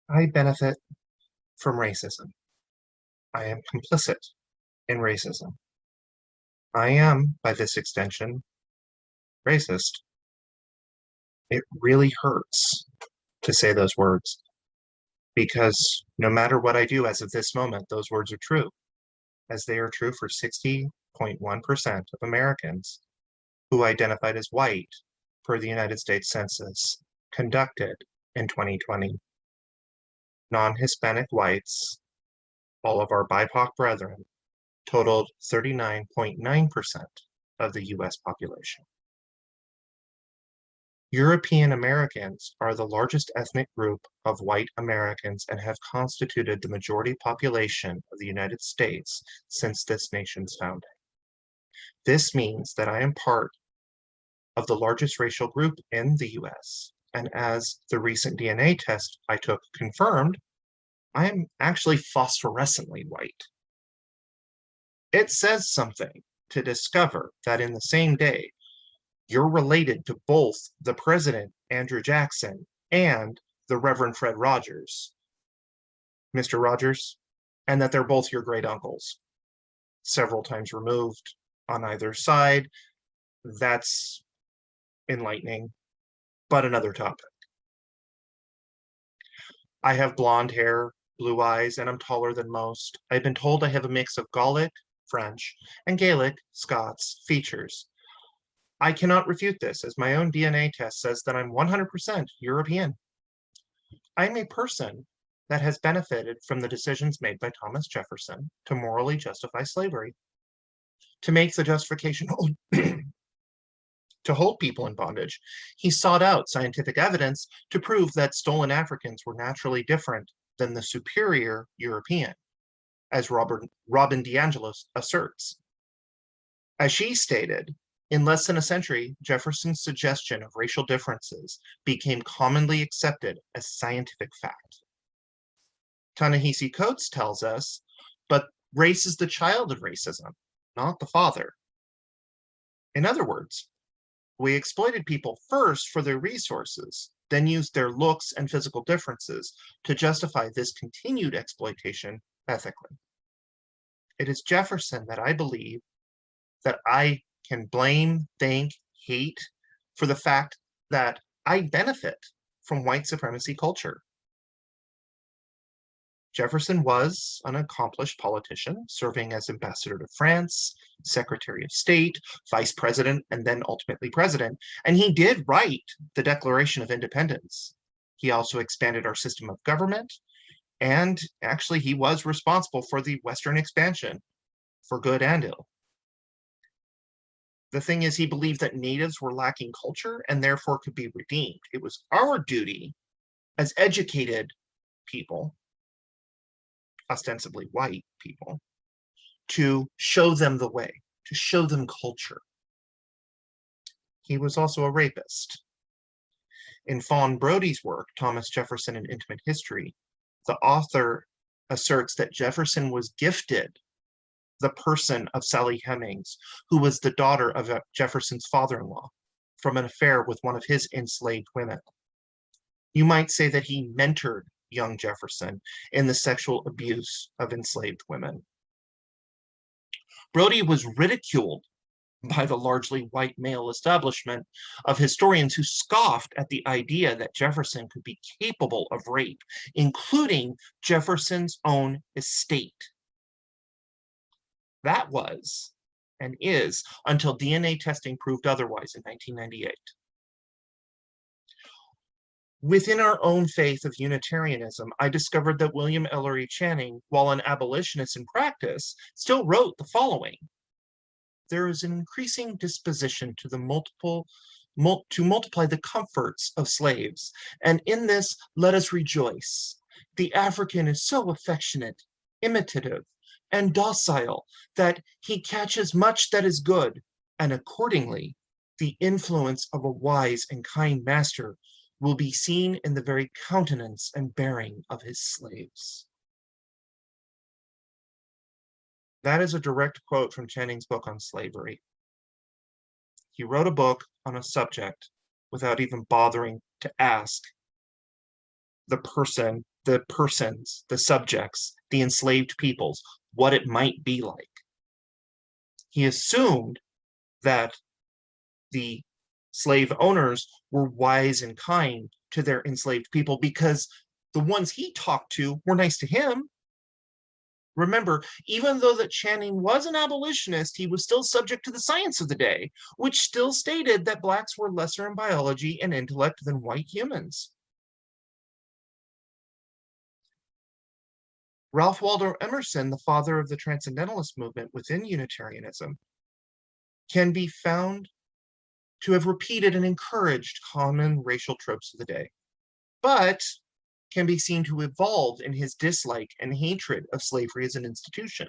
I benefit from racism. I am complicit in racism. I am, by this extension, racist. It really hurts to say those words because no matter what I do as of this moment, those words are true, as they are true for 60.1% of Americans who identified as white per the United States Census conducted in 2020. Non-Hispanic whites, all of our BIPOC brethren, totaled 39.9% of the US population. European Americans are the largest ethnic group of white Americans and have constituted the majority population of the United States since this nation's founding. This means that I am part of the largest racial group in the US, and as the recent DNA test I took confirmed, I am actually phosphorescently white. It says something to discover that in the same day, you're related to both the President, Andrew Jackson, and the Reverend Fred Rogers, Mr. Rogers, and that they're both your great uncles, several times removed on either side. That's enlightening, but another topic. I have blonde hair, blue eyes, and I'm taller than most. I've been told I have a mix of Gallic, French, and Gaelic, Scots features. I cannot refute this, as my own DNA test says that I'm 100% European. I'm a person that has benefited from the decisions made by Thomas Jefferson to morally justify slavery, to make the justification to hold people in bondage. He sought out scientific evidence to prove that stolen Africans were naturally different than the superior European, as Robin DiAngelo asserts. As she stated, in less than a century, Jefferson's suggestion of racial differences became commonly accepted as scientific fact. Ta-Nehisi Coates tells us, but race is the child of racism, not the father. In other words, we exploited people first for their resources, then used their looks and physical differences to justify this continued exploitation ethically. It is Jefferson that I believe that I can blame, thank, hate for the fact that I benefit from white supremacy culture. Jefferson was an accomplished politician, serving as ambassador to France, secretary of state, vice president, and then ultimately president, and he did write the Declaration of Independence. He also expanded our system of government, and actually he was responsible for the Western expansion, for good and ill. The thing is, he believed that natives were lacking culture and therefore could be redeemed. It was our duty as educated people, ostensibly white people, to show them the way, to show them culture. He was also a rapist. In Fawn Brody's work, Thomas Jefferson and Intimate History, the author asserts that Jefferson was gifted the person of Sally Hemings, who was the daughter of Jefferson's father-in-law, from an affair with one of his enslaved women. You might say that he mentored young Jefferson in the sexual abuse of enslaved women. Brody was ridiculed by the largely white male establishment of historians who scoffed at the idea that Jefferson could be capable of rape, including Jefferson's own estate. That was, and is, until DNA testing proved otherwise in 1998. Within our own faith of Unitarianism, I discovered that William Ellery Channing, while an abolitionist in practice, still wrote the following: there is an increasing disposition to multiply the comforts of slaves, and in this let us rejoice. The African is so affectionate, imitative, and docile that he catches much that is good, and accordingly, the influence of a wise and kind master will be seen in the very countenance and bearing of his slaves. That is a direct quote from Channing's book on slavery. He wrote a book on a subject without even bothering to ask the person the persons, the subjects, the enslaved peoples, what it might be like. He assumed that the slave owners were wise and kind to their enslaved people because the ones he talked to were nice to him. Remember, even though that Channing was an abolitionist, he was still subject to the science of the day, which still stated that blacks were lesser in biology and intellect than white humans. Ralph Waldo Emerson, the father of the Transcendentalist movement within Unitarianism, can be found to have repeated and encouraged common racial tropes of the day, but can be seen to evolve in his dislike and hatred of slavery as an institution.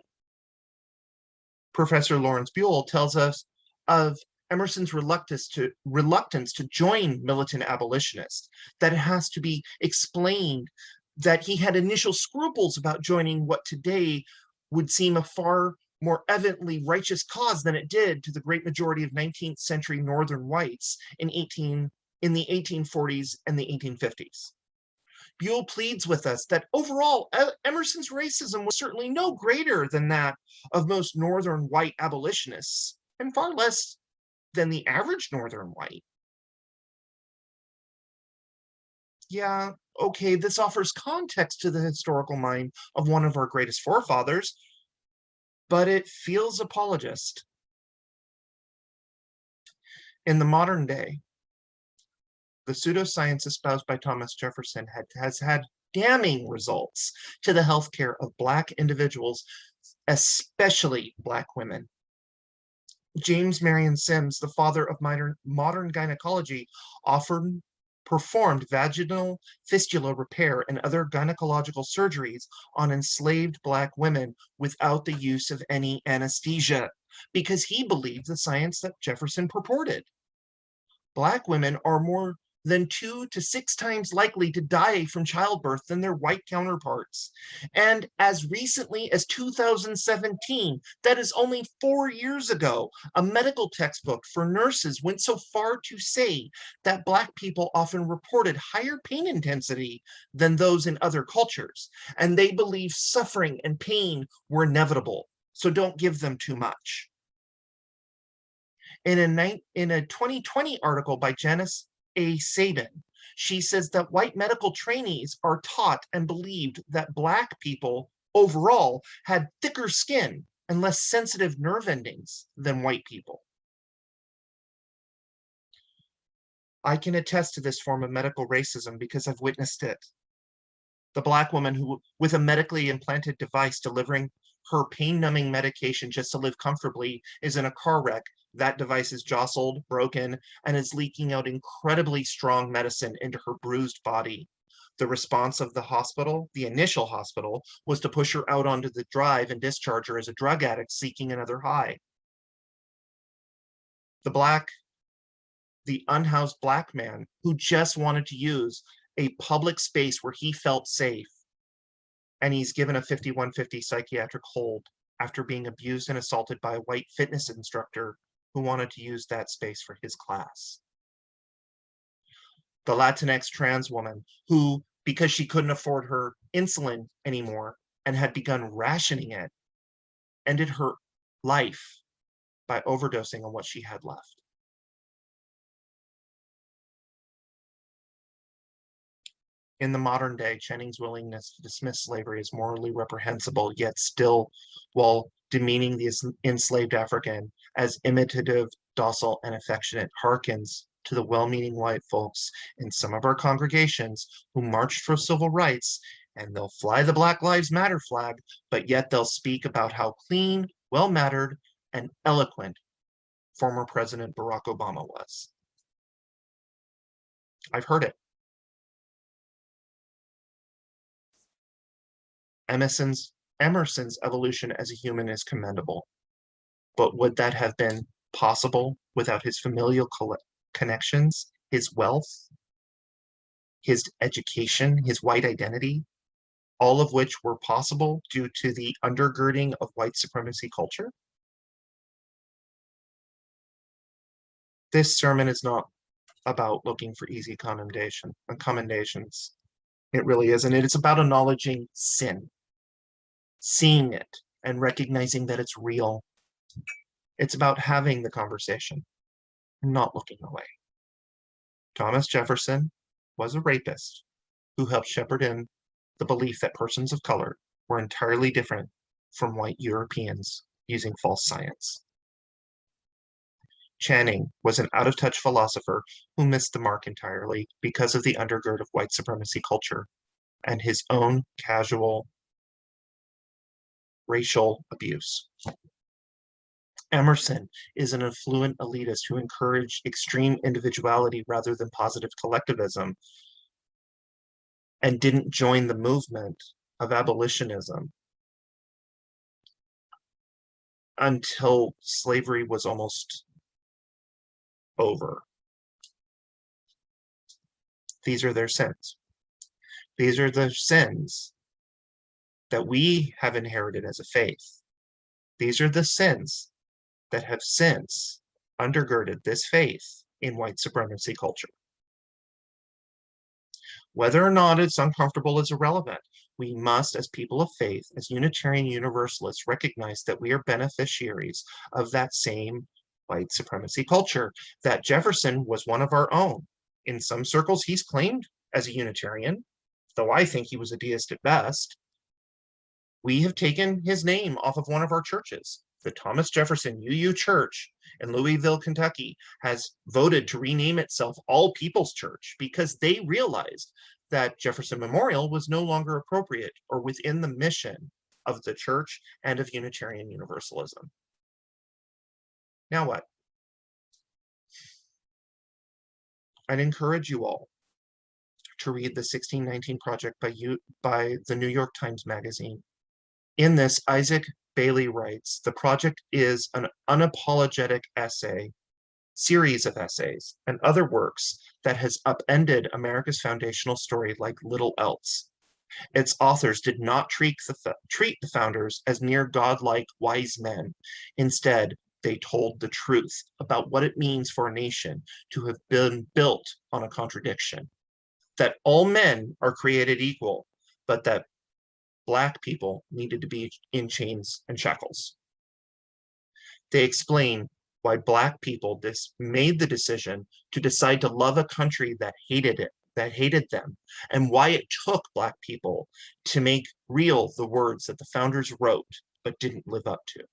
Professor Lawrence Buell tells us of Emerson's reluctance to join militant abolitionists, that it has to be explained that he had initial scruples about joining what today would seem a far more evidently righteous cause than it did to the great majority of 19th century Northern whites in the 1840s and the 1850s. Buell pleads with us that overall, Emerson's racism was certainly no greater than that of most Northern white abolitionists, and far less than the average Northern white. Yeah, okay, this offers context to the historical mind of one of our greatest forefathers, but it feels apologist. In the modern day, the pseudoscience espoused by Thomas Jefferson has had damning results to the healthcare of Black individuals, especially Black women. James Marion Sims, the father of modern gynecology, performed vaginal fistula repair and other gynecological surgeries on enslaved Black women without the use of any anesthesia, because he believed the science that Jefferson purported. Black women are more than 2 to 6 times likely to die from childbirth than their white counterparts. And as recently as 2017, that is only 4 years ago, a medical textbook for nurses went so far to say that Black people often reported higher pain intensity than those in other cultures, and they believe suffering and pain were inevitable, so don't give them too much. In a 2020 article by Janice A. Sabin, she says that white medical trainees are taught and believed that Black people overall had thicker skin and less sensitive nerve endings than white people. I can attest to this form of medical racism because I've witnessed it. The Black woman who, with a medically implanted device delivering her pain-numbing medication just to live comfortably, is in a car wreck. That device is jostled, broken, and is leaking out incredibly strong medicine into her bruised body. The response of the hospital, the initial hospital, was to push her out onto the drive and discharge her as a drug addict seeking another high. The unhoused Black man who just wanted to use a public space where he felt safe, and he's given a 5150 psychiatric hold after being abused and assaulted by a white fitness instructor who wanted to use that space for his class. The Latinx trans woman who, because she couldn't afford her insulin anymore and had begun rationing it, ended her life by overdosing on what she had left. In the modern day, Channing's willingness to dismiss slavery as morally reprehensible, yet still, while demeaning the enslaved African as imitative, docile, and affectionate, harkens to the well-meaning white folks in some of our congregations who marched for civil rights, and they'll fly the Black Lives Matter flag, but yet they'll speak about how clean, well-mannered, and eloquent former President Barack Obama was. I've heard it. Emerson's evolution as a human is commendable, but would that have been possible without his familial connections, his wealth, his education, his white identity, all of which were possible due to the undergirding of white supremacy culture? This sermon is not about looking for easy commendations. It really is. And it's about acknowledging sin, seeing it, and recognizing that it's real. It's about having the conversation, not looking away. Thomas Jefferson was a rapist who helped shepherd in the belief that persons of color were entirely different from white Europeans using false science. Channing was an out-of-touch philosopher who missed the mark entirely because of the undergird of white supremacy culture and his own casual racial abuse. Emerson is an affluent elitist who encouraged extreme individuality rather than positive collectivism and didn't join the movement of abolitionism until slavery was almost over. These are their sins. These are the sins that we have inherited as a faith. These are the sins that have since undergirded this faith in white supremacy culture. Whether or not it's uncomfortable is irrelevant. We must, as people of faith, as Unitarian Universalists, recognize that we are beneficiaries of that same white supremacy culture, that Jefferson was one of our own. In some circles, he's claimed as a Unitarian, though I think he was a deist at best. We have taken his name off of one of our churches. The Thomas Jefferson UU Church in Louisville, Kentucky, has voted to rename itself All People's Church because they realized that Jefferson Memorial was no longer appropriate or within the mission of the church and of Unitarian Universalism. Now what? I'd encourage you all to read the 1619 Project by the New York Times Magazine. In this, Isaac Bailey writes, the project is an unapologetic series of essays, and other works that has upended America's foundational story like little else. Its authors did not treat the founders as near godlike wise men. Instead, they told the truth about what it means for a nation to have been built on a contradiction, that all men are created equal, but that Black people needed to be in chains and shackles. They explain why Black people made the decision to decide to love a country that hated them, and why it took Black people to make real the words that the founders wrote but didn't live up to.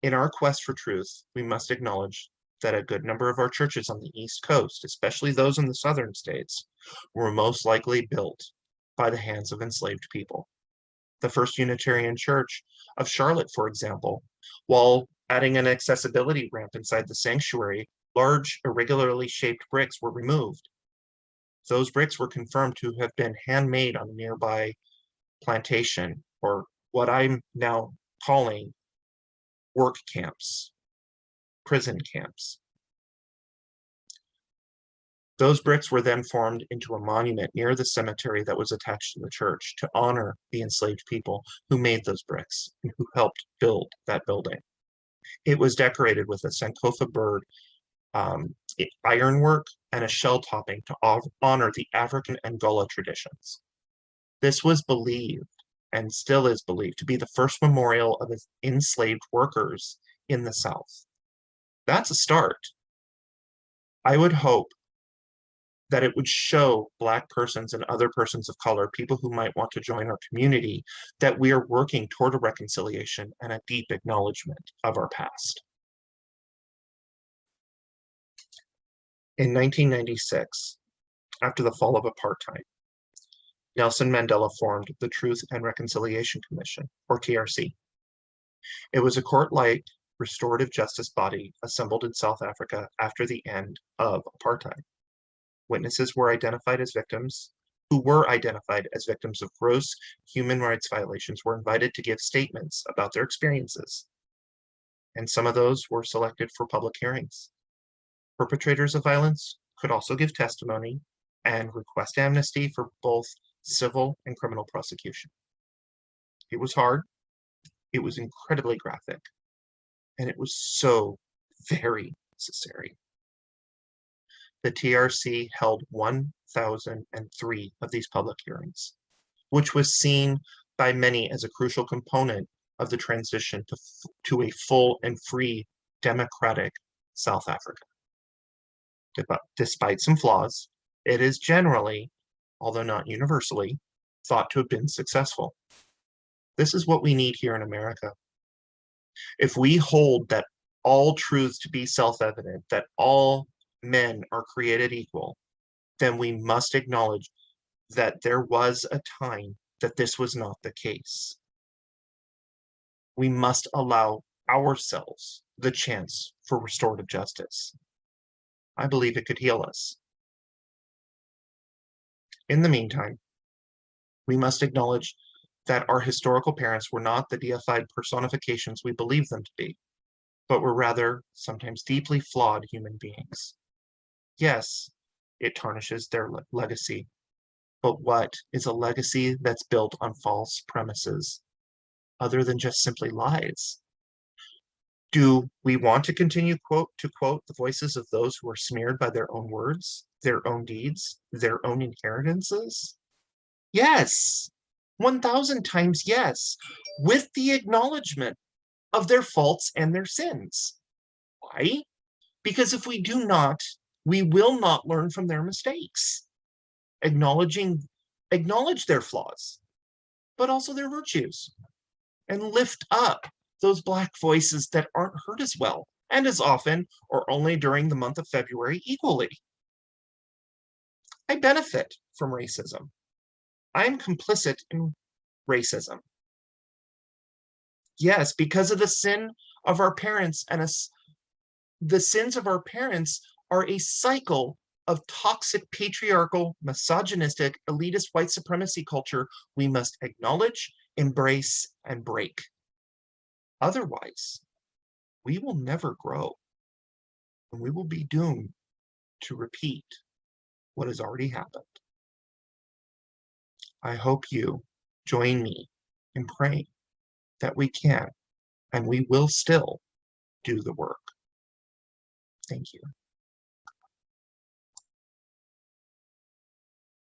In our quest for truth, we must acknowledge that a good number of our churches on the East Coast, especially those in the southern states, were most likely built by the hands of enslaved people. The First Unitarian Church of Charlotte, for example, while adding an accessibility ramp inside the sanctuary, large irregularly shaped bricks were removed. Those bricks were confirmed to have been handmade on a nearby plantation, or what I'm now calling work camps, prison camps. Those bricks were then formed into a monument near the cemetery that was attached to the church to honor the enslaved people who made those bricks and who helped build that building. It was decorated with a Sankofa bird ironwork and a shell topping to honor the African Angola traditions. This was believed, and still is believed, to be the first memorial of enslaved workers in the South. That's a start. I would hope that it would show Black persons and other persons of color, people who might want to join our community, that we are working toward a reconciliation and a deep acknowledgement of our past. In 1996, after the fall of apartheid, Nelson Mandela formed the Truth and Reconciliation Commission, or TRC. It was a court-like restorative justice body assembled in South Africa after the end of apartheid. Witnesses were identified as victims, who were identified as victims of gross human rights violations, were invited to give statements about their experiences. And some of those were selected for public hearings. Perpetrators of violence could also give testimony and request amnesty for both civil and criminal prosecution. It was hard, it was incredibly graphic, and it was so very necessary. The TRC held one 1,003 of these public hearings, which was seen by many as a crucial component of the transition to a full and free democratic South Africa. Despite some flaws, it is generally, although not universally, thought to have been successful. This is what we need here in America. If we hold that all truths to be self-evident, that all men are created equal, then we must acknowledge that there was a time that this was not the case. We must allow ourselves the chance for restorative justice. I believe it could heal us. In the meantime, we must acknowledge that our historical parents were not the deified personifications we believe them to be, but were rather sometimes deeply flawed human beings. Yes, it tarnishes their legacy, but what is a legacy that's built on false premises, other than just simply lies? Do we want to continue to quote the voices of those who are smeared by their own words, their own deeds, their own inheritances? Yes, 1,000 times yes, with the acknowledgement of their faults and their sins. Why? Because if we do not, we will not learn from their mistakes. Acknowledge their flaws, but also their virtues, and lift up those Black voices that aren't heard as well, and as often, or only during the month of February equally. I benefit from racism. I'm complicit in racism. Yes, because of the sin of our parents, and the sins of our parents are a cycle of toxic, patriarchal, misogynistic, elitist white supremacy culture we must acknowledge, embrace, and break. Otherwise, we will never grow, and we will be doomed to repeat what has already happened. I hope you join me in praying that we can, and we will still do the work. Thank you.